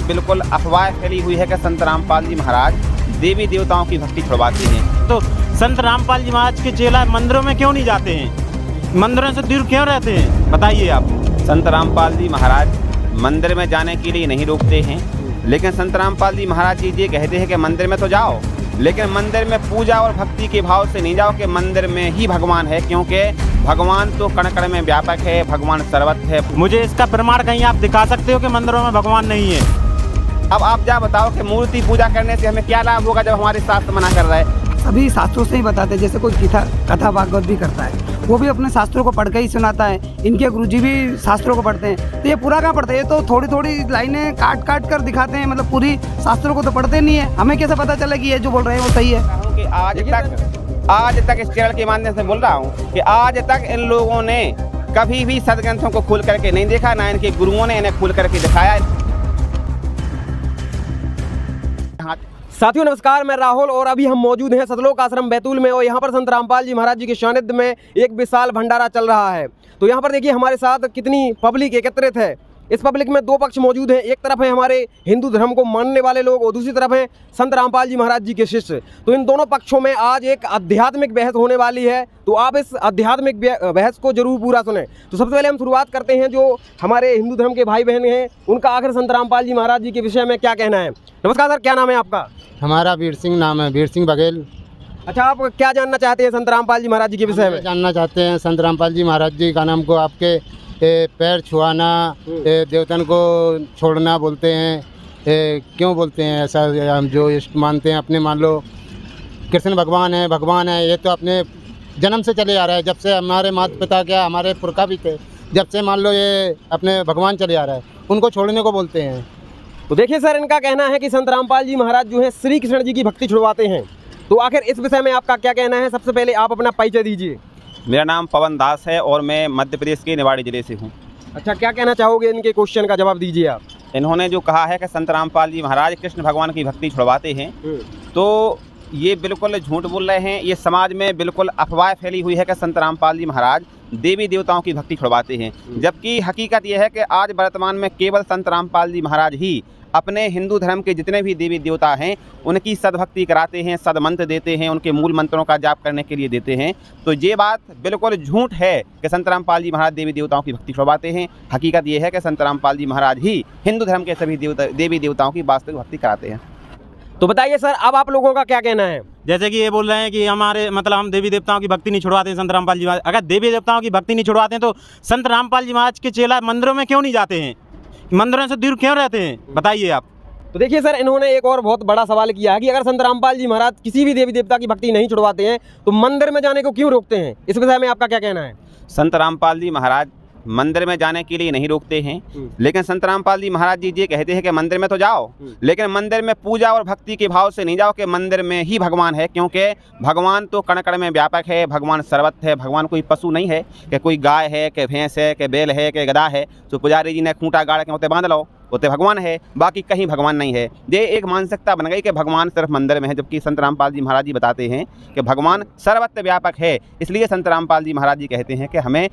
बिल्कुल अफवाह फैली हुई है कि संत रामपाल जी महाराज देवी देवताओं की भक्ति छुड़वाते हैं। तो संत रामपाल जी महाराज के चेला मंदिरों में क्यों नहीं जाते हैं, मंदिरों से दूर क्यों रहते हैं, बताइए आप। संत रामपाल जी महाराज मंदिर में जाने के लिए नहीं रोकते हैं, लेकिन संत रामपाल जी महाराज जी ये कहते हैं कि मंदिर में तो जाओ, लेकिन मंदिर में पूजा और भक्ति के भाव से नहीं जाओ कि मंदिर में ही भगवान है, क्योंकि भगवान तो कण कण में व्यापक है, भगवान सर्वत्र है। मुझे इसका प्रमाण कहीं आप दिखा सकते हो कि मंदिरों में भगवान नहीं है? अब आप क्या बताओ कि मूर्ति पूजा करने से हमें क्या लाभ होगा जब हमारे शास्त्र मना कर रहा है। सभी शास्त्रों से ही बताते हैं, जैसे कोई कथा भागवत भी करता है वो भी अपने शास्त्रों को पढ़ के ही सुनाता है। इनके गुरुजी भी शास्त्रों को पढ़ते हैं, तो ये पूरा कहाँ पढ़ते हैं, ये तो थोड़ी थोड़ी लाइनें काट काट कर दिखाते हैं, मतलब पूरी शास्त्रों को तो पढ़ते नहीं है। हमें कैसे पता चले कि ये जो बोल रहे हैं वो सही है। कि आज तक इस चैनल के माध्यम से बोल रहा हूँ कि आज तक इन लोगों ने कभी भी सदग्रंथों को खोल करके नहीं देखा, ना इनके गुरुओं ने इन्हें खोल करके दिखाया। साथियों नमस्कार, मैं राहुल और अभी हम मौजूद हैं सतलोक आश्रम बैतूल में और यहाँ पर संत रामपाल जी महाराज जी के सानिध्य में एक विशाल भंडारा चल रहा है। तो यहाँ पर देखिए हमारे साथ कितनी पब्लिक एकत्रित है। इस पब्लिक में दो पक्ष मौजूद हैं, एक तरफ है हमारे हिंदू धर्म को मानने वाले लोग और दूसरी तरफ है संत रामपाल जी महाराज जी के शिष्य। तो इन दोनों पक्षों में आज एक आध्यात्मिक बहस होने वाली है, तो आप इस आध्यात्मिक बहस को जरूर पूरा सुने। तो सबसे पहले हम शुरुआत करते हैं जो हमारे हिंदू धर्म के भाई बहन हैं उनका आखिर संत रामपाल जी महाराज जी के विषय में क्या कहना है। नमस्कार सर, क्या नाम है आपका? हमारा वीर सिंह नाम है, वीर सिंह बघेल। अच्छा, आप क्या जानना चाहते हैं संत रामपाल जी महाराज जी के विषय में? जानना चाहते हैं संत रामपाल जी महाराज जी का नाम को आपके पैर छुआना, देवतन को छोड़ना बोलते हैं, क्यों बोलते हैं ऐसा? हम जो इष्ट मानते हैं अपने, मान लो कृष्ण भगवान है, ये तो अपने जन्म से चले आ रहा है, जब से हमारे माता पिता क्या हमारे पुरखा भी थे, जब से मान लो ये अपने भगवान चले आ रहा है, उनको छोड़ने को बोलते हैं। तो देखिए सर, इनका कहना है कि संत रामपाल जी महाराज जो है श्री कृष्ण जी की भक्ति छुड़वाते हैं। तो आखिर इस विषय में आपका क्या कहना है? सबसे पहले आप अपना परिचय दीजिए। मेरा नाम पवन दास है और मैं मध्य प्रदेश के निवाड़ी जिले से हूँ। अच्छा, क्या कहना चाहोगे? इनके क्वेश्चन का जवाब दीजिए आप। इन्होंने जो कहा है कि संत रामपाल जी महाराज कृष्ण भगवान की भक्ति छुड़वाते हैं, तो ये बिल्कुल झूठ बोल रहे हैं। ये समाज में बिल्कुल अफवाह फैली हुई है कि संत रामपाल जी महाराज देवी देवताओं की भक्ति छुड़वाते हैं, जबकि हकीकत यह है कि आज वर्तमान में केवल संत रामपाल जी महाराज ही अपने हिंदू धर्म के जितने भी देवी देवता हैं उनकी सदभक्ति कराते हैं, सदमंत्र देते हैं, उनके मूल मंत्रों का जाप करने के लिए देते हैं। तो ये बात बिल्कुल झूठ है कि संत रामपाल जी महाराज देवी देवताओं की भक्ति छुड़वाते हैं। हकीकत ये है कि संत रामपाल जी महाराज ही हिंदू धर्म के सभी देवी देवताओं की वास्तविक भक्ति कराते हैं। तो बताइए सर, अब आप लोगों का क्या कहना है? जैसे कि ये बोल रहे हैं कि हमारे मतलब हम देवी देवताओं की भक्ति नहीं छुड़वाते हैं संत रामपाल जी महाराज। अगर देवी देवताओं की भक्ति नहीं छुड़वाते हैं तो संत रामपाल जी महाराज के चेला मंदिरों में क्यों नहीं जाते हैं, मंदिरों से दूर क्यों रहते हैं, बताइए आप। तो देखिए सर, इन्होंने एक और बहुत बड़ा सवाल किया है कि अगर संत रामपाल जी महाराज किसी भी देवी देवता की भक्ति नहीं छुड़वाते हैं तो मंदिर में जाने को क्यों रोकते हैं? इस विषय में आपका क्या कहना है? संत रामपाल जी महाराज मंदिर में जाने के लिए नहीं रोकते हैं, लेकिन संत रामपाल जी महाराज जी ये कहते हैं कि मंदिर में तो जाओ, लेकिन मंदिर में पूजा और भक्ति के भाव से नहीं जाओ कि मंदिर में ही भगवान है, क्योंकि भगवान तो कण कण में व्यापक है, भगवान सर्वत्र है। भगवान कोई पशु नहीं है कि कोई गाय है, कि भैंस है, कि बैल है, कि गधा है, तो पुजारी जी ने खूंटा गाड़ के उते बांध लो, उते भगवान है, बाकी कहीं भगवान नहीं है। ये एक मानसिकता बन गई कि भगवान सिर्फ मंदिर में है, जबकि संत रामपाल जी महाराज जी बताते हैं कि भगवान सर्वत्र व्यापक है। इसलिए संत रामपाल जी महाराज जी कहते हैं कि हमें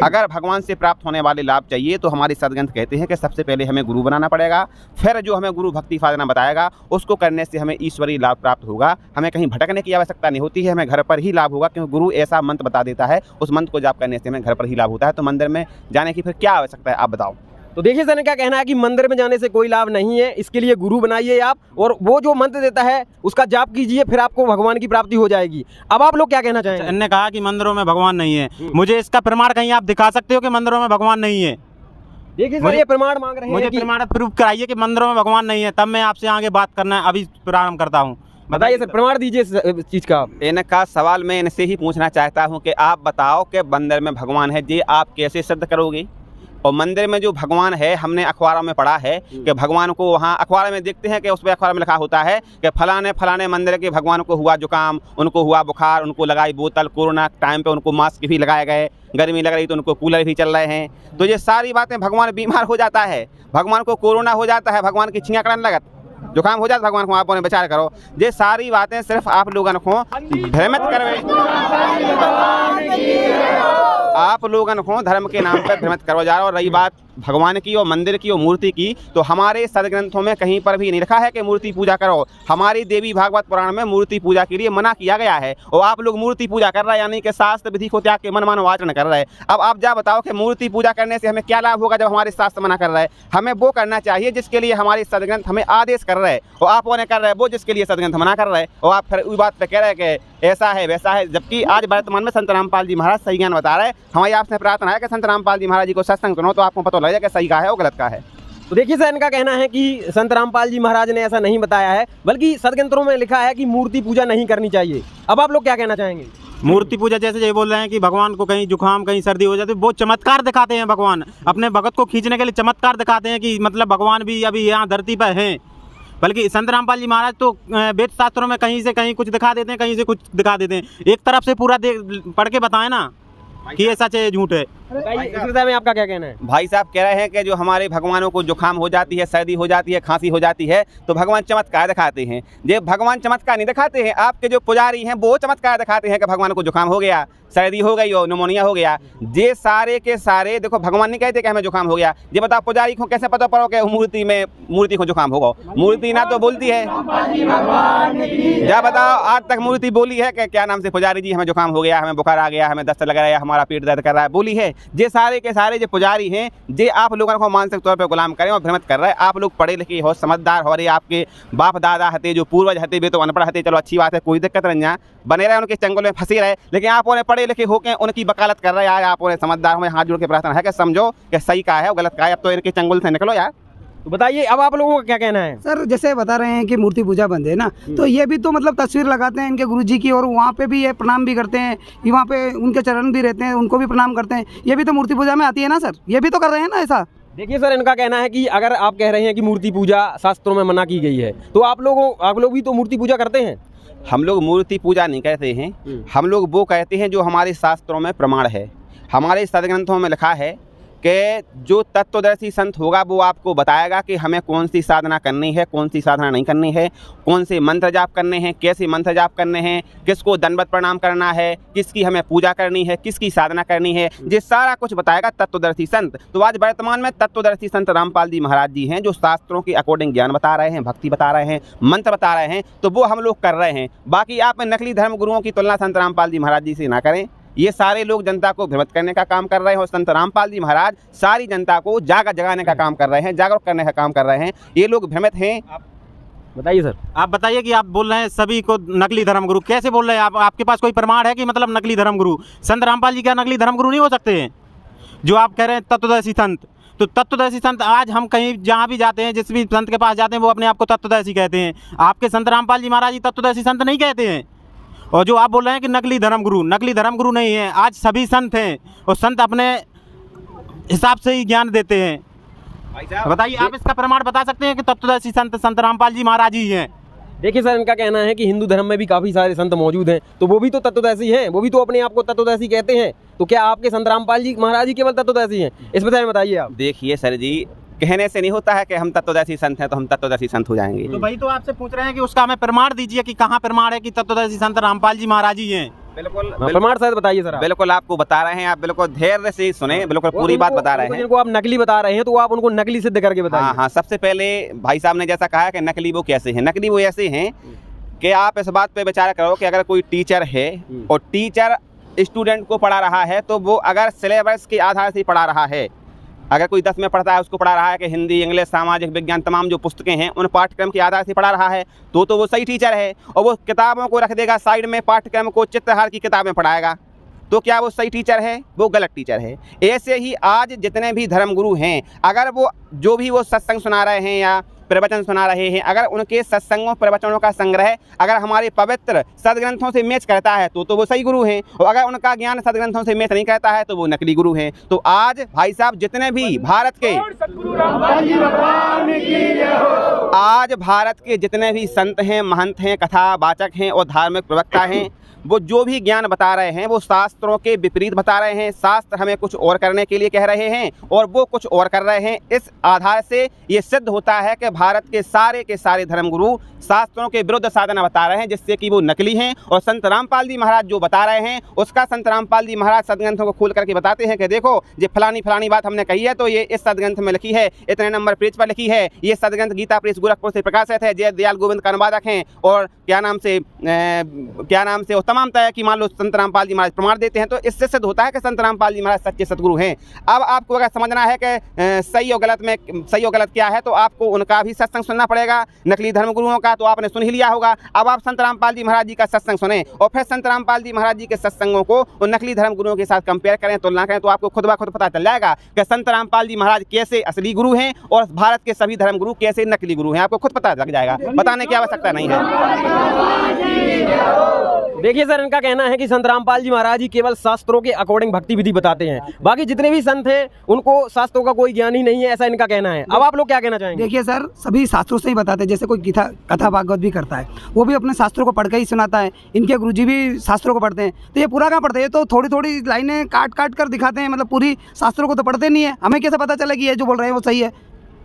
अगर भगवान से प्राप्त होने वाले लाभ चाहिए तो हमारे सदग्रंथ कहते हैं कि सबसे पहले हमें गुरु बनाना पड़ेगा, फिर जो हमें गुरु भक्ति साधना बताएगा उसको करने से हमें ईश्वरीय लाभ प्राप्त होगा। हमें कहीं भटकने की आवश्यकता नहीं होती है, हमें घर पर ही लाभ होगा, क्योंकि गुरु ऐसा मंत्र बता देता है, उस मंत्र को जाप करने से हमें घर पर ही लाभ होता है। तो मंदिर में जाने की फिर क्या आवश्यकता है, आप बताओ। तो देखिए सर, क्या कहना है कि मंदिर में जाने से कोई लाभ नहीं है, इसके लिए गुरु बनाइए आप और वो जो मंत्र देता है उसका जाप कीजिए, फिर आपको भगवान की प्राप्ति हो जाएगी। अब आप लोग क्या कहना चाहेंगे? इन्होंने कहा कि मंदिरों में भगवान नहीं है। मुझे इसका प्रमाण कहीं आप दिखा सकते हो कि मंदिरों में भगवान नहीं है? देखिए सर, ये प्रमाण मांग रहे हैं। मुझे प्रमाण प्रूफ कराइए कि मंदिरों में भगवान नहीं है, तब मैं आपसे आगे बात करना अभी प्रारंभ करता हूँ। बताइए सर, प्रमाण दीजिए इस चीज का। इनका सवाल मैं इनसे ही पूछना चाहता हूं कि आप बताओ कि मंदिर में भगवान है, ये आप कैसे सिद्ध करोगे? और मंदिर में जो भगवान है, हमने अखबारों में पढ़ा है कि भगवान को वहाँ अखबार में देखते हैं कि उस पर अखबार में लिखा होता है कि फलाने फलाने मंदिर के भगवान को हुआ जुकाम, उनको हुआ बुखार, उनको लगाई बोतल, कोरोना टाइम पे उनको मास्क भी लगाए गए, गर्मी लग रही तो उनको कूलर भी चल रहे हैं। तो ये सारी बातें, भगवान बीमार हो जाता है, भगवान को कोरोना हो जाता है, भगवान की छियाँ करने लगत, जुकाम हो जाता, भगवान को आप विचार करो। ये सारी बातें सिर्फ आप लोगों को भ्रमित करवे, आप लोगों को धर्म के नाम पर भ्रमित करवा जा रहा। और रही बात भगवान की और मंदिर की और मूर्ति की, तो हमारे सदग्रंथों में कहीं पर भी नहीं लिखा है कि मूर्ति पूजा करो। हमारी देवी भागवत पुराण में मूर्ति पूजा के लिए मना किया गया है और आप लोग मूर्ति पूजा कर रहे हैं, यानी कि शास्त्र विधि को त्याग के मनमानो आचरण कर रहे हैं। अब आप जा बताओ कि मूर्ति पूजा करने से हमें क्या लाभ होगा जब हमारे शास्त्र मना कर रहे हैं। हमें वो करना चाहिए जिसके लिए हमारे सदग्रंथ हमें आदेश कर रहे हैं, और आप वो नहीं कर रहे हैं वो जिसके लिए सदग्रंथ मना कर रहे हैं, और आप फिर उस बात पे कह रहे हैं कि ऐसा है वैसा है, जबकि आज वर्तमान में संत रामपाल जी महाराज सही ज्ञान बता रहे हैं। हमारी आपसे प्रार्थना है कि संत रामपाल जी महाराज जी को सत्संग सुनो तो आपको पता लग जाए कि सही का है और गलत का है। तो देखिए सर, इनका कहना है कि संत रामपाल जी महाराज ने ऐसा नहीं बताया है, बल्कि सदग्रंथों में लिखा है कि मूर्ति पूजा नहीं करनी चाहिए। अब आप लोग क्या कहना चाहेंगे? मूर्ति पूजा जैसे ये बोल रहे हैं कि भगवान को कहीं जुकाम कहीं सर्दी हो जाती है, वो चमत्कार दिखाते हैं। भगवान अपने भगत को खींचने के लिए चमत्कार दिखाते हैं कि मतलब भगवान भी अभी यहाँ धरती पर हैं। बल्कि संत रामपाल जी महाराज तो वेद शास्त्रों में कहीं से कहीं कुछ दिखा देते हैं, कहीं से कुछ दिखा देते हैं। एक तरफ से पूरा पढ़ के बताएं ना कि ये सच है झूठ है। इस विषय में आपका क्या कहना है? भाई साहब कह रहे हैं कि जो हमारे भगवानों को जुकाम हो जाती है, सर्दी हो जाती है, खांसी हो जाती है, तो भगवान चमत्कार दिखाते हैं। ये भगवान चमत्कार नहीं दिखाते हैं, आपके जो पुजारी हैं वो चमत्कार दिखाते हैं कि भगवान को जुकाम हो गया, सर्दी हो गई और निमोनिया हो गया। ये सारे के सारे देखो, भगवान नहीं कहते कि हमें जुकाम हो गया। ये बताओ पुजारी को कैसे पता पड़ो कि मूर्ति को जुकाम होगा? मूर्ति ना तो बोलती है, या बताओ आज तक मूर्ति बोली है कि क्या नाम से पुजारी जी हमें जुकाम हो गया, हमें बुखार आ गया, हमें दस्त लग रहा है, हमारा पेट दर्द कर रहा है, बोली है? ये सारे के सारे जो पुजारी हैं ये आप लोगों को मानसिक तौर पर गुलाम करें और भ्रमित कर रहे हैं। आप लोग पढ़े लिखे हो, समझदार हो रहे, आपके बाप दादा हते जो पूर्वज हते वे तो अनपढ़ हते, चलो अच्छी बात है, कोई दिक्कत नहीं है, बने रहे उनके चंगुल में फंसे रहे, लेकिन आप उन्हें पढ़े लिखे होकर उनकी वकालत कर रहे हैं। यार आप उन्हें समझदार में हाथ जोड़ के प्रार्थना है कि समझो कि सही का है और गलत का है, अब तो इनके चंगुल से निकलो यार। तो बताइए अब आप लोगों का क्या कहना है? सर जैसे बता रहे हैं कि मूर्ति पूजा बंद है ना, तो ये भी तो मतलब तस्वीर लगाते हैं इनके गुरुजी की, और वहाँ पे भी ये प्रणाम भी करते हैं, वहाँ पे उनके चरण भी रहते हैं, उनको भी प्रणाम करते हैं। ये भी तो मूर्ति पूजा में आती है ना सर, ये भी तो कर रहे हैं ना ऐसा। देखिए सर, इनका कहना है कि अगर आप कह रहे हैं कि मूर्ति पूजा शास्त्रों में मना की गई है, तो आप लोग भी तो मूर्ति पूजा करते हैं। हम लोग मूर्ति पूजा नहीं कहते हैं, हम लोग वो कहते हैं जो हमारे शास्त्रों में प्रमाण है। हमारे सदग्रंथों में लिखा है कि जो तत्वदर्शी संत होगा वो आपको बताएगा कि हमें कौन सी साधना करनी है, कौन सी साधना नहीं करनी है, कौन से मंत्र जाप करने हैं, कैसे मंत्र जाप करने हैं, किसको दंडवत प्रणाम करना है, किसकी हमें पूजा करनी है, किसकी साधना करनी है, ये सारा कुछ बताएगा तत्वदर्शी संत। तो आज वर्तमान में तत्वदर्शी संत रामपाल जी महाराज जी हैं जो शास्त्रों के अकॉर्डिंग ज्ञान बता रहे हैं, भक्ति बता रहे हैं, मंत्र बता रहे हैं, तो वो हम लोग कर रहे हैं। बाकी आप नकली धर्म गुरुओं की तुलना संत रामपाल जी महाराज जी से ना करें। ये सारे लोग जनता को भ्रमित करने का काम कर रहे हैं और संत रामपाल जी महाराज सारी जनता को जगाने का काम कर रहे हैं, जागरूक करने का काम कर रहे हैं। ये लोग भ्रमित हैं। बताइए सर। आप बताइए कि आप बोल रहे हैं सभी को नकली धर्मगुरु, कैसे बोल रहे हैं आप? आपके पास कोई प्रमाण है कि मतलब नकली धर्मगुरु? संत रामपाल जी क्या नकली धर्मगुरु नहीं हो सकते हैं? जो आप कह रहे हैं तत्वदर्शी संत, तो तत्वदर्शी संत आज हम कहीं जहाँ भी जाते हैं, जिस भी संत के पास जाते हैं वो अपने आप को तत्वदर्शी कहते हैं। आपके संत रामपाल जी महाराज जी तत्वदर्शी संत नहीं कहते हैं। और जो आप बोल रहे हैं कि नकली धर्मगुरु नहीं है, आज सभी संत हैं और संत अपने हिसाब से ही ज्ञान देते हैं। बताइए आप इसका प्रमाण बता सकते हैं कि तत्वदर्शी संत रामपाल जी महाराज ही हैं? देखिए सर, इनका कहना है कि हिंदू धर्म में भी काफ़ी सारे संत मौजूद हैं, तो वो भी तो तत्वदर्शी हैं, वो भी तो अपने आप को तत्वदर्शी कहते हैं। तो क्या आपके संत रामपाल जी महाराज जी केवल तत्वदर्शी हैं? इस विषय में बताइए आप। देखिए सर जी, कहने से नहीं होता है कि हम तत्वदर्शी संत हैं तो हम तत्वदर्शी संत हो जाएंगे। तो भाई तो आपसे पूछ रहे हैं कि उसका हमें प्रमाण दीजिए कि कहाँ प्रमाण है कि तत्वदर्शी संत रामपाल जी महाराज ही हैं? बिल्कुल प्रमाण शायद बताइए सर। बिल्कुल आपको बता रहे हैं, आप बिल्कुल धैर्य से सुने, बिल्कुल पूरी बात बता रहे हैं। जिनको आप नकली बता रहे हैं तो आप उनको नकली सिद्ध करके बताइए। हाँ, सबसे पहले भाई साहब ने जैसा कहा कि नकली वो कैसे हैं। नकली वो ऐसे हैं कि आप इस बात पे विचार करो कि अगर कोई टीचर है और टीचर स्टूडेंट को पढ़ा रहा है, तो वो अगर सिलेबस के आधार से पढ़ा रहा है, अगर कोई 10 में पढ़ता है उसको पढ़ा रहा है कि हिंदी, इंग्लिश, सामाजिक विज्ञान तमाम जो पुस्तकें हैं उन पाठ्यक्रम के आधार से पढ़ा रहा है, तो वो सही टीचर है। और वो किताबों को रख देगा साइड में, पाठ्यक्रम को चित्रहार की किताबें पढ़ाएगा, तो क्या वो सही टीचर है? वो गलत टीचर है। ऐसे ही आज जितने भी धर्मगुरु हैं, अगर वो जो भी वो सत्संग सुना रहे हैं या प्रवचन सुना रहे हैं, अगर उनके सत्संगों प्रवचनों का संग्रह अगर हमारे पवित्र सदग्रंथों से मैच करता है तो वो सही गुरु हैं, और अगर उनका ज्ञान सदग्रंथों से मैच नहीं करता है तो वो नकली गुरु हैं। तो आज भाई साहब जितने भी भारत के जितने भी संत हैं, महंत हैं, कथा वाचक हैं और धार्मिक प्रवक्ता हैं, वो जो भी ज्ञान बता रहे हैं वो शास्त्रों के विपरीत बता रहे हैं। शास्त्र हमें कुछ और करने के लिए कह रहे हैं और वो कुछ और कर रहे हैं। इस आधार से ये सिद्ध होता है कि भारत के सारे धर्मगुरु शास्त्रों के विरुद्ध साधना बता रहे हैं, जिससे कि वो नकली हैं। और संत रामपाल जी महाराज जो बता रहे हैं उसका संत रामपाल जी महाराज सदग्रंथों को खोल करके बताते हैं कि देखो ये फलानी बात हमने कही है तो ये इस सदग्रंथ में लिखी है, इतने नंबर पेज पर लिखी है। ये सदग्रंथ गीता प्रेस गोरखपुर से प्रकाशित है, जय दयाल गोविंद का अनुवादक हैं और क्या नाम से और तमाम तरह की मान लो संत रामपाल जी महाराज प्रमाण देते हैं। तो इससे सिद्ध होता है कि संत रामपाल जी महाराज सच्चे सदगुरु हैं। अब आपको अगर समझना है कि सही और गलत क्या है तो आपको उनका भी सत्संग सुनना पड़ेगा। नकली धर्मगुरुओं का तो आपने सुन ही लिया होगा। अब आप संत रामपाल जी महाराज जी का सत्संग सुने और फिर संत रामपाल जी महाराज जी के सत्संगों को उन नकली धर्मगुरुओं के साथ कंपेयर करें, तुलना करें, तो आपको खुद ब खुद पता चल जाएगा कि संत रामपाल जी महाराज कैसे असली गुरु हैं और भारत के सभी धर्मगुरु कैसे नकली गुरु हैं। आपको खुद पता लग जाएगा, बताने की आवश्यकता नहीं है। देखिए सर, इनका कहना है कि संत रामपाल जी महाराज ही केवल शास्त्रों के अकॉर्डिंग भक्ति विधि बताते हैं, बाकी जितने भी संत हैं उनको शास्त्रों का कोई ज्ञान ही नहीं है, ऐसा इनका कहना है। अब आप लोग क्या कहना चाहेंगे? देखिए सर, सभी शास्त्रों से ही बताते हैं। जैसे कोई कथा भागवत भी करता है वो भी अपने शास्त्रों को पढ़ के ही सुनाता है। इनके गुरुजी भी शास्त्रों को पढ़ते हैं। तो ये पूरा कहाँ पढ़ते हैं? तो थोड़ी थोड़ी लाइनें काट कर दिखाते हैं, मतलब पूरी शास्त्रों को तो पढ़ते नहीं है। हमें कैसे पता चले कि ये जो बोल रहे हैं वो सही है?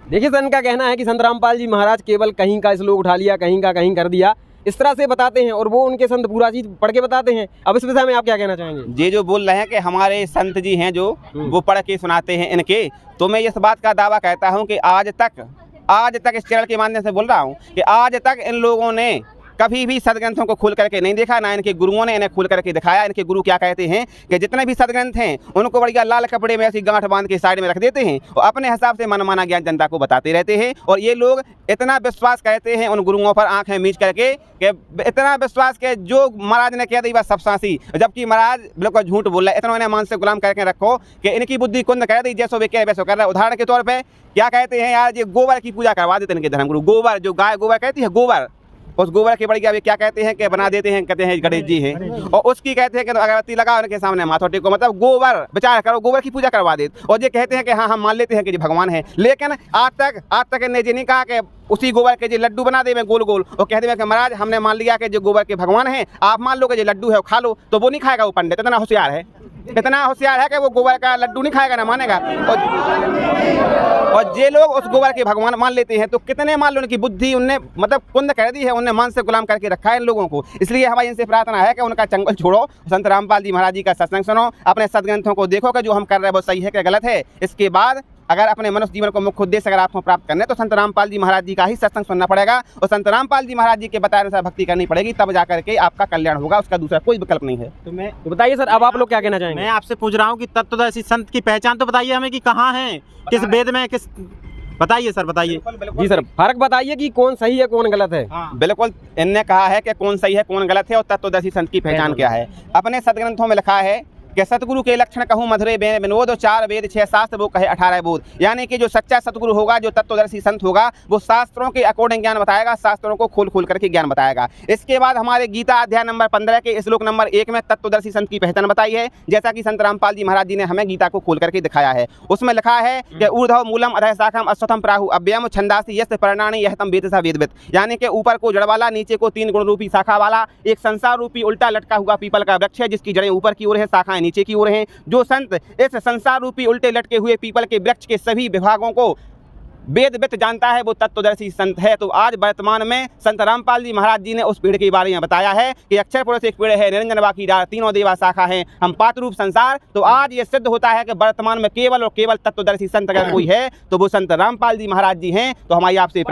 देखिए सर, इनका कहना है कि संत रामपाल जी महाराज केवल कहीं का श्लोक उठा लिया, कहीं का कहीं कर दिया, इस तरह से बताते हैं और वो उनके संत पूरा चीज पढ़ के बताते हैं। अब इस विषय में आप क्या कहना चाहेंगे? ये जो बोल रहे हैं कि हमारे संत जी हैं जो वो पढ़ के सुनाते हैं इनके, तो मैं इस बात का दावा कहता हूं कि आज तक इस चैनल के माध्यम से बोल रहा हूं कि आज तक इन लोगों ने कभी भी सदग्रंथों को खोल करके नहीं देखा, ना इनके गुरुओं ने इन्हें खोल करके दिखाया। इनके गुरु क्या कहते हैं कि जितने भी सदग्रंथ हैं उनको बढ़िया लाल कपड़े में ऐसी गांठ बांध के साइड में रख देते हैं और अपने हिसाब से मनमाना ज्ञान जनता को बताते रहते हैं। और ये लोग इतना विश्वास करते हैं उन गुरुओं पर आंखें मीच करके कि इतना विश्वास के जो महाराज ने कह दी बस सब सांसी, जबकि महाराज बिल्कुल झूठ बोल रहे। इतना इन्हें मान से गुलाम करके रखो कि इनकी बुद्धि कुंद कर दी, जैसो वे कह वैसो कर रहा है। उदाहरण के तौर पर क्या कहते हैं यार, ये गोबर की पूजा करवा देते इनके धर्मगुरु। गोबर, जो गाय गोबर कहती है, गोबर, उस गोबर के बढ़िया वे क्या कहते हैं कि बना देते हैं, कहते हैं गणेश जी हैं, और उसकी कहते हैं कि अगरबत्ती लगाओ उनके सामने माथा टेको, मतलब गोबर विचार करो, गोबर की पूजा करवा दे। और ये कहते हैं कि हाँ हम मान लेते हैं कि जी भगवान है, लेकिन आज तक इन्हें जी नहीं कहा कि उसी गोबर के जो लड्डू बना दे गोल गोल और कहते हैं कि महाराज हमने मान लिया कि जो गोबर के भगवान हैं, आप मान लो कि जो लड्डू है वो खा लो। तो वो नहीं खाएगा वो पंडित, इतना होशियार है कि वो गोबर का लड्डू नहीं खाएगा, ना मानेगा। और जे लोग उस गोबर के भगवान मान लेते हैं तो कितने मान लो उनकी बुद्धि उनने मतलब कुंद कर दी है, उनने मन से गुलाम करके रखा है इन लोगों को। इसलिए हमारी इनसे प्रार्थना है कि उनका चंगुल छोड़ो, संत रामपाल जी महाराज जी का सत्संग सुनो, अपने सदग्रंथों को देखो कि जो हम कर रहे हैं वो सही है कि गलत है। इसके बाद अगर अपने मनुष्य जीवन को मुख्य उद्देश्य अगर आपको प्राप्त करने तो संत रामपाल जी महाराज जी का ही सत्संग सुनना पड़ेगा और संत रामपाल जी महाराज जी के बताए अनुसार भक्ति करनी पड़ेगी, तब जाकर के आपका कल्याण होगा, उसका दूसरा कोई विकल्प नहीं है। तो बताइए सर, अब आप लोग क्या कहना चाहेंगे? मैं आपसे पूछ रहा हूँ कि तत्वदर्शी संत की पहचान तो बताइए हमें कि कहाँ है, किस वेद में, किस, बताइए सर, बताइए। जी सर, फर्क बताइए कि कौन सही है कौन गलत है। बिल्कुल, इनने कहा है कि कौन सही है कौन गलत है और तत्वदर्शी संत की पहचान क्या है। अपने सदग्रंथों में लिखा है कि सतगुरु के लक्षण कहूँ मधुरे विनोद, 4 वेद 6 शास्त्र वो कहे 18 बोध। यानी कि जो सच्चा सतगुरु होगा, जो तत्वदर्शी संत होगा, वो शास्त्रों के अकॉर्डिंग ज्ञान बताएगा, शास्त्रों को खोल करके ज्ञान बताएगा। इसके बाद हमारे गीता अध्याय नंबर 15 के श्लोक नंबर 1 में तत्वदर्शी संत की पहचान बताई है, जैसा कि संत रामपाल जी महाराज जी ने हमें गीता को खोल करके दिखाया है। उसमें लिखा है कि ऊर्ध्व मूलम अधः शाखम अश्वत्थम प्राहु अव्ययम छंदासी यस्य पर्णानि यह तम वेदसा वेदविद। यानी कि ऊपर को जड़ वाला, नीचे को 3 गुण रूपी शाखा वाला एक संसार रूपी उल्टा लटका हुआ पीपल का वृक्ष है, जिसकी जड़ें ऊपर की ओर है, शाखाएं नीचे की ओर हैं। जो संत इस संसार रूपी उल्टे लटके हुए पीपल के वृक्ष के सभी विभागों को वेदवित जानता है, वो तत्वदर्शी संत है। तो आज वर्तमान में संत रामपाल जी महाराज जी ने उस पेड़ के बारे में बताया है कि अक्षर पुरुष एक पेड़ है, निरंजन बाकी डाल, तीनों देवा शाखा हैं, हम पातरूप संसार। तो आज ये सिद्ध होता है कि वर्तमान में केवल और केवल तत्वदर्शी संत अगर कोई है तो वो संत रामपाल जी महाराज जी हैं। तो हमारी आपसे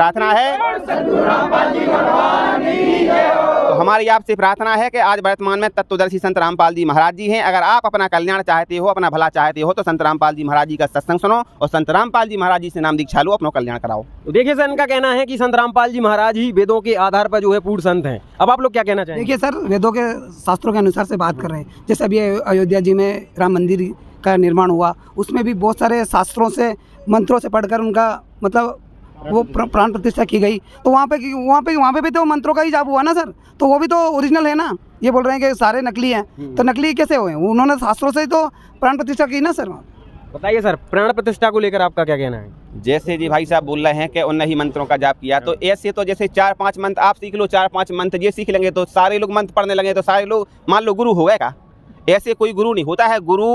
प्रार्थना है कि आज वर्तमान में तत्वदर्शी संत रामपाल जी महाराज जी हैं। अगर आप अपना कल्याण चाहते हो, अपना भला चाहते हो, तो संत रामपाल जी महाराज जी का सत्संग सुनो और संत रामपाल जी महाराज जी से नाम दीक्षा लो, अपना कल्याण कराओ। तो देखिए सर, इनका कहना है कि संत रामपाल जी महाराज ही वेदों के आधार पर जो है पूर्ण संत हैं। अब आप लोग क्या कहना चाहेंगे? देखिए सर, वेदों के शास्त्रों के अनुसार से बात कर रहे हैं। जैसे अभी अयोध्या जी में राम मंदिर का निर्माण हुआ, उसमें भी बहुत सारे शास्त्रों से मंत्रों से पढ़कर उनका मतलब वो प्राण प्रतिष्ठा की गई। तो वहाँ पे भी तो मंत्रों का ही जाप हुआ ना सर, तो वो भी तो ओरिजिनल है ना। ये बोल रहे हैं कि सारे नकली हैं, तो नकली कैसे हुए? उन्होंने शास्त्रों से ही तो प्राण प्रतिष्ठा की ना सर। बताइए सर, प्राण प्रतिष्ठा को लेकर आपका क्या कहना है? जैसे जी भाई साहब बोल रहे हैं कि उन ही मंत्रों का जाप किया, तो ऐसे तो जैसे 4-5 मंत्र आप सीख लो, 4-5 मंत्र ये सीख लेंगे तो सारे लोग मंत्र पढ़ने लगे तो सारे लोग मान लो गुरु हो गए का? ऐसे कोई गुरु नहीं होता है। गुरु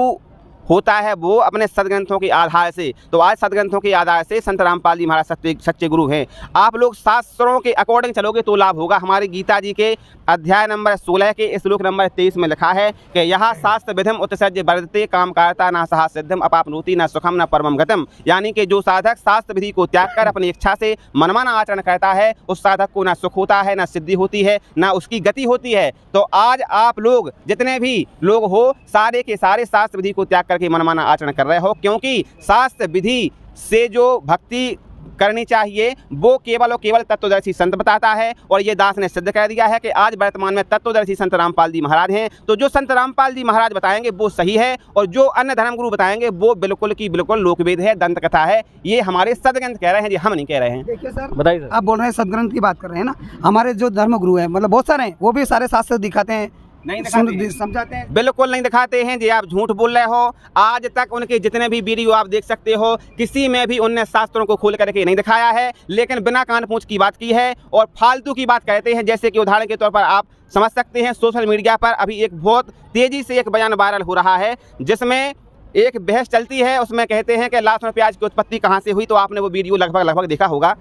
होता है वो अपने सदग्रंथों के आधार से। तो आज सदग्रंथों के आधार से संत रामपाल जी महाराज सच्चे गुरु हैं। आप लोग शास्त्रों के अकॉर्डिंग चलोगे तो लाभ होगा। हमारी गीता जी के अध्याय नंबर 16 के श्लोक नंबर 23 में लिखा है कि यह शास्त्र विधिम उत्सर्ज्य वर्धते काम कारता न सहा सिद्धम अपापनोति न सुखम न परमम गतम। यानी कि जो साधक शास्त्र विधि को त्याग कर अपनी इच्छा से मनमाना आचरण करता है उस साधक को न सुख होता है, न सिद्धि होती है, न उसकी गति होती है। तो आज आप लोग जितने भी लोग हो सारे के सारे शास्त्र विधि को त्याग करके मनमाना आचरण कर रहे हो, क्योंकि शास्त्र विधि से जो भक्ति करनी चाहिए वो केवल और केवल तत्वदर्शी संत बताता है। और ये दास ने सिद्ध कर दिया है कि आज वर्तमान में तत्वदर्शी संत रामपाल जी महाराज हैं। तो जो संत रामपाल जी महाराज बताएंगे वो सही है और जो अन्य धर्मगुरु बताएंगे वो बिल्कुल की बिल्कुल लोकवेद है, दंत कथा है। ये हमारे सदग्रंथ कह रहे हैं जी, हम नहीं कह रहे हैं। देखिए सर, बताइए सर। आप बोल रहे हैं सदग्रंथ की बात कर रहे हैं ना, हमारे जो धर्मगुरु हैं मतलब बहुत सारे हैं, वो भी सारे शास्त्र दिखाते हैं, नहीं दिखाते, समझाते हैं। बिल्कुल नहीं दिखाते हैं जी, आप झूठ बोल रहे हो। आज तक उनके जितने भी वीडियो आप देख सकते हो किसी में भी उनने शास्त्रों को खोल करके नहीं दिखाया है, लेकिन बिना कान पूंछ की बात की है और फालतू की बात कहते हैं। जैसे कि उदाहरण के तौर पर आप समझ सकते हैं, सोशल मीडिया पर अभी एक बहुत तेजी से एक बयान वायरल हो रहा है जिसमें एक बहस चलती है। उसमें कहते हैं कि लहसुन प्याज की उत्पत्ति कहाँ से हुई। तो आपने वो वीडियो लगभग देखा होगा।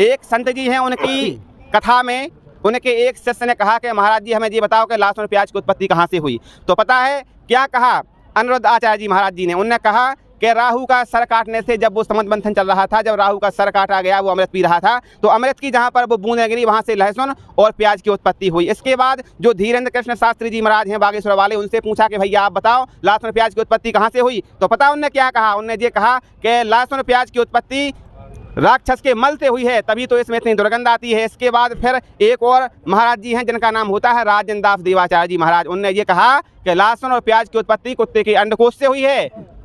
एक संत जी हैं, उनकी कथा में उनके एक शिष्य ने कहा कि महाराज जी हमें ये बताओ कि लहसुन प्याज की उत्पत्ति कहाँ से हुई। तो पता है क्या कहा अनिरुद्ध आचार्य जी महाराज जी ने? उन्होंने कहा कि राहु का सर काटने से, जब वो समुद्र मंथन चल रहा था, जब राहु का सर काटा गया, वो अमृत पी रहा था, तो अमृत की जहाँ पर वो बूंदें गिरी वहाँ से लहसुन और प्याज की उत्पत्ति हुई। इसके बाद जो धीरेन्द्र कृष्ण शास्त्री जी महाराज हैं बागेश्वर वाले, उनसे पूछा कि भैया आप बताओ लहसुन प्याज की उत्पत्ति कहाँ से हुई। तो पता उनने क्या कहा? उनने ये कहा कि लहसुन प्याज की उत्पत्ति राक्षस के मल से हुई है, तभी तो इसमें इतनी दुर्गंध आती है। इसके बाद फिर एक और महाराज जी हैं जिनका नाम होता है राजेंद्र दास देवाचार्य जी महाराज, उनने ये कहा कि लहसुन और प्याज की उत्पत्ति कुत्ते के अंडकोश से हुई है।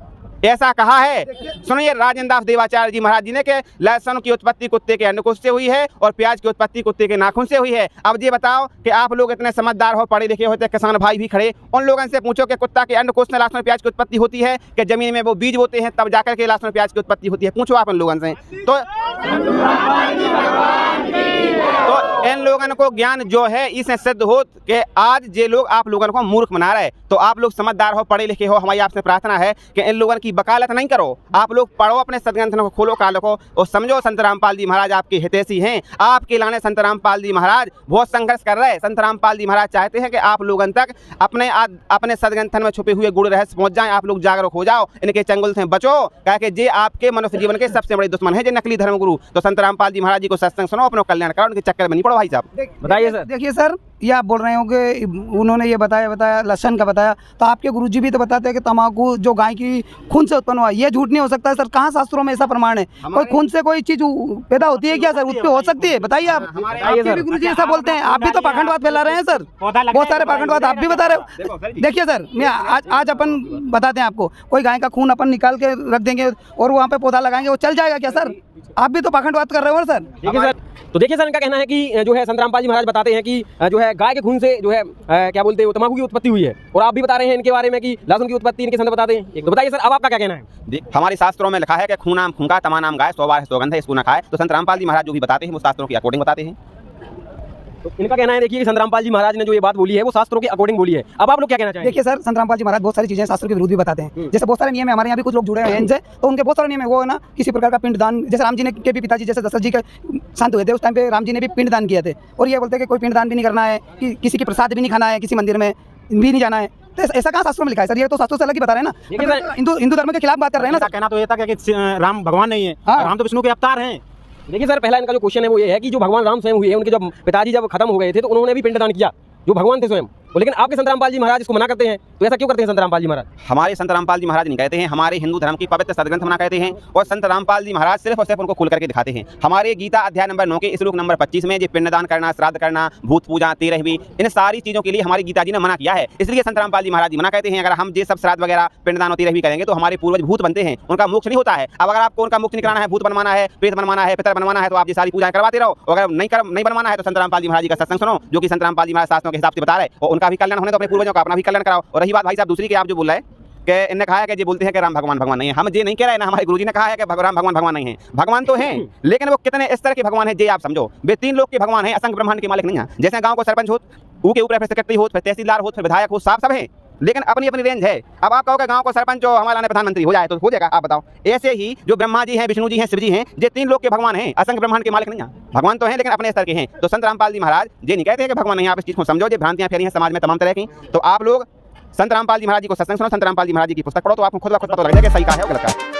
ऐसा कहा है। सुनिए राजेंद्र दास देवाचार्य जी महाराज जी ने कि लहसुन की उत्पत्ति कुत्ते के अंडकोश से हुई है और प्याज की उत्पत्ति कुत्ते के नाखून से हुई है। अब ये बताओ कि आप लोग इतने समझदार हो, पढ़े लिखे होते, किसान भाई भी खड़े, उन लोगों से पूछो कि कुत्ता के अंडकोश से लहसुन प्याज की उत्पत्ति होती है कि जमीन में वो बीज बोते हैं तब जाकर के लहसुन प्याज की उत्पत्ति होती है? पूछो आप इन लोगों से। तो इन लोगों को ज्ञान जो है इससे सिद्ध हो कि आज जे लोग आप लोगों को मूर्ख बना रहे। तो आप लोग समझदार हो, पढ़े लिखे हो, हमारी आपसे प्रार्थना है कि इन लोगों की वकालत नहीं करो। आप लोग पढ़ो, अपने सदग्रंथों को खोलो, कालो को और समझो संत रामपाल जी महाराज आपके हितैषी हैं। आपके लाने संत रामपाल जी महाराज बहुत संघर्ष कर रहे हैं। संत रामपाल जी महाराज चाहते हैं कि आप लोगों तक अपने सदग्रंथन में छुपे हुए गुण रहस्य पहुंच जाएं। आप लोग जागरूक हो जाओ, इनके चंगुल से बचो, क्योंकि जे आपके मनुष्य जीवन के सबसे बड़े दुश्मन है, जे नकली धर्मगुरु। तो संत रामपाल जी महाराज जी को सत्संग सुनो, अपना कल्याण करो, उनके चक्कर में नहीं पड़ो भाई साहब। बताइए सर। देखिए सर, ये आप बोल रहे हो कि उन्होंने ये बताया लहसुन का बताया, तो आपके गुरुजी भी तो बताते हैं कि तंबाकू जो गाय की खून से उत्पन्न हुआ, ये झूठ नहीं हो सकता है सर? कहाँ शास्त्रों में ऐसा प्रमाण है? कोई खून से कोई चीज पैदा होती है क्या सर? उस पे हो सकती है? बताइए आप। आपके भी गुरुजी ऐसा बोलते हैं, आप भी तो पाखंडवाद फैला रहे हैं सर, बहुत सारे पाखंडवाद आप भी बता रहे हो। देखिए सर, मैं आज अपन बताते हैं आपको, कोई गाय का खून अपन निकाल के रख देंगे और वहाँ पे पौधा लगाएंगे, वो चल जाएगा क्या सर? आप भी तो पाखंडवाद कर रहे हो सर। ठीक है सर। तो देखिए सर, इनका कहना है कि जो है संत रामपाल जी महाराज बताते हैं कि जो है गाय के खून से जो है क्या बोलते हैं तंबाकू की उत्पत्ति हुई है, और आप भी बता रहे हैं इनके बारे में कि लहसुन की उत्पत्ति इनके संत बताते हैं। एक तो बताइए सर, अब आपका क्या कहना है? हमारे शास्त्रों में लिखा है कि खून नाम खूंका, तमा नाम गाय, 100 बार सौगंध है, इसको ना खाए। तो संत रामपाल जी महाराज जो भी बताते हैं वो शास्त्रों के अकॉर्डिंग बताते हैं। तो इनका कहना है देखिए कि संत रामपाल जी महाराज ने जो ये बात बोली है वो शास्त्रों के अकॉर्डिंग बोली है। अब आप लोग क्या कहना चाहेंगे? देखिए सर, संत रामपाल जी महाराज बहुत सारी चीजें शास्त्रों के विरुद्ध भी बताते हैं। जैसे बहुत सारे नियम है, हमारे यहाँ भी कुछ लोग जुड़े हैं इनसे, तो उनके बहुत सारे नियम है। वो है ना किसी प्रकार का पिंडदान, जैसे राम जी ने के भी पिताजी जैसे दशरथ जी के शांत हुए थे, उस टाइम पे राम जी ने भी पिंडदान किए थे, और ये बोलते हैं कि कोई पिंडदान भी नहीं करना है, कि किसी की प्रसाद भी नहीं खाना है, किसी मंदिर में भी नहीं जाना है। तो ऐसा कहाँ शास्त्रों में लिखा है सर? ये तो शास्त्रों से अलग ही बता रहे हैं ना, हिंदू धर्म के खिलाफ बात कर रहे हैं ना। कहना तो ये था कि राम भगवान नहीं है, राम तो विष्णु के अवतार हैं। देखिए सर, पहला इनका जो क्वेश्चन है वो ये है कि जो भगवान राम स्वयं हुए हैं, उनके जब पिताजी जब खत्म हो गए थे तो उन्होंने भी पिंडदान किया, जो भगवान थे स्वयं। लेकिन आपके संत रामपाल जी महाराज इसको मना करते हैं, तो ऐसा क्यों करते हैं संत रामपाल जी महाराज? हमारे संत रामपाल जी महाराज नहीं कहते हैं, हमारे हिंदू धर्म की पवित्र सदग्रंथ मना कहते हैं, और संत रामपाल जी महाराज सिर्फ और सिर्फ उनको खुल करके दिखाते हैं। हमारे गीता अध्याय नंबर 9 के श्लोक नंबर 25 में जो पिंडदान करना, श्राद्ध करना, भूत पूजा, तेरहवीं, इन सारी चीज़ों के लिए हमारी गीता जी ने मना किया है। इसलिए संत रामपाल जी महाराज जी मना कहते हैं, अगर हम ये सब श्राद्ध वगैरह पिंडदान और तेरहवीं करेंगे तो हमारे पूर्वज भूत बनते हैं, उनका मोक्ष नहीं होता है। अब अगर आपको उनका मोक्ष निकालना है, भूत बनवाना है, प्रेत बनवाना है, पितर बनवाना है, तो आप ये सारी पूजाएं करवाते रहो। अगर नहीं बनवाना है तो संत रामपाल जी महाराज जी का सत्संग सुनो, जो कि संत रामपाल जी महाराज शास्त्रों के हिसाब से बता रहे, और उनका भी कल्याण होने तो अपने पूर्वजों का अपना भी कल्याण कराओ। और रही बात भाई साहब दूसरी की, आप जो बोल रहे हैं कि इन्हें कहा है कि ये बोलते हैं कि राम भगवान भगवान नहीं है। हम ये नहीं कह रहे हैं ना, हमारे गुरुजी ने कहा है कि राम भगवान भगवान नहीं है। भगवान तो हैं, लेकिन वो कितने इस तरह के भगवान है ये आप समझो। वे 3 लोग के भगवान हैं, असंख्य ब्रह्मांड के मालिक नहीं है। जैसे गांव को सरपंच हो, उसके ऊपर फिर सेक्रेटरी हो, फिर तहसीलदार हो, फिर विधायक हो, सब है, लेकिन अपनी अपनी रेंज है। अब आप कहोगे गांव को सरपंच जो हमारा प्रधानमंत्री हो जाए तो हो जाएगा, आप बताओ। ऐसे ही जो ब्रह्मा जी हैं, विष्णु जी हैं, शिव जी हैं, ये 3 लोग के भगवान हैं, असंख्य ब्रह्मांड के मालिक नहीं है। भगवान तो हैं लेकिन अपने स्तर के हैं। तो संत रामपाल जी महाराज ये नहीं कहते हैं कि भगवान नहीं है। आप इस चीज़ को समझो, ये भ्रांतियां फैली हैं समाज में तमाम तरह की। तो आप लोग संत रामपाल जी महाराज जी को सत्संग सुनो, संत रामपाल जी महाराज जी की पुस्तक पढ़ो, तो आपको खुद ब खुद पता लग जाएगा सही का है और गलत का है।